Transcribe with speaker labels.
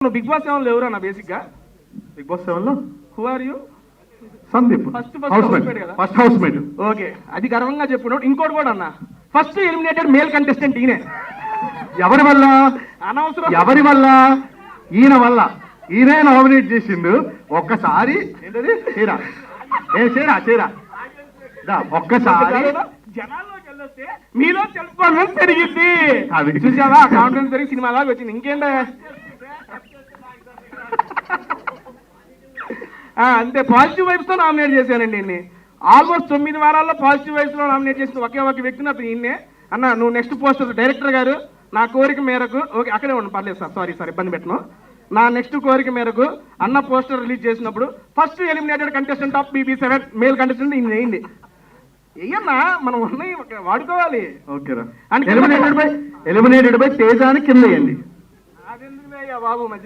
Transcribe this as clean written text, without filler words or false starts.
Speaker 1: Big Boss 7 లో ఎవరన్నా basic గా
Speaker 2: బిగ్ బాస్ 7 లో
Speaker 1: who are you?
Speaker 2: Sandeep
Speaker 1: first
Speaker 2: housemate.
Speaker 1: Okay, అది గర్వంగా చెప్పుకున్నాడు. ఇంకోటి కూడా అన్న, ఫస్ట్ ఎలిమినేటెడ్ మేల్ కంటెస్టెంట్ ఈయనే.
Speaker 2: ఎవరి వల్ల?
Speaker 1: అనవసరం.
Speaker 2: ఎవరి వల్ల? ఈయన వల్ల. ఈయనే నామినేట్ చేసిండు. ఒక్కసారి ఏంటది చీరా చీరా ఒక్కసారి
Speaker 1: జనాల్లోకి వెళ్ళొస్తే మీలో సెల్ఫ్ కాన్ఫిడెన్స్ పెరిగింది.
Speaker 2: అది
Speaker 1: చూసావా? కాన్ఫిడెన్స్ పెరిగి సినిమా లాగా వచ్చింది. ఇంకేంటే అంతే, పాజిటివ్ వైబ్స్ తో నామినేట్ చేశానండి ఈయన్ని. ఆల్మోస్ట్ 9 వారాల్లో పాజిటివ్ వైబ్స్ లో నామినేట్ చేసిన ఒకే ఒక వ్యక్తిని అతను ఈయన్నే. అన్న నువ్వు నెక్స్ట్ పోస్టర్ డైరెక్టర్ గారు నా కోరిక మేరకు, ఓకే అక్కడే ఉండి పర్లేదు సార్, సారీ ఇబ్బంది పెట్టను. నా నెక్స్ట్ కోరిక మేరకు అన్న పోస్టర్ రిలీజ్ చేసినప్పుడు first eliminated contestant of BB7 male contestant ఈయన వేయండి. ఏయన్నా మనం ఉన్నాయి వాడుకోవాలి.
Speaker 2: ఓకేరా. ఎలిమినేటెడ్ బై తేజాని కింద వేయండి.
Speaker 1: అదెందుకు బాబు మధ్య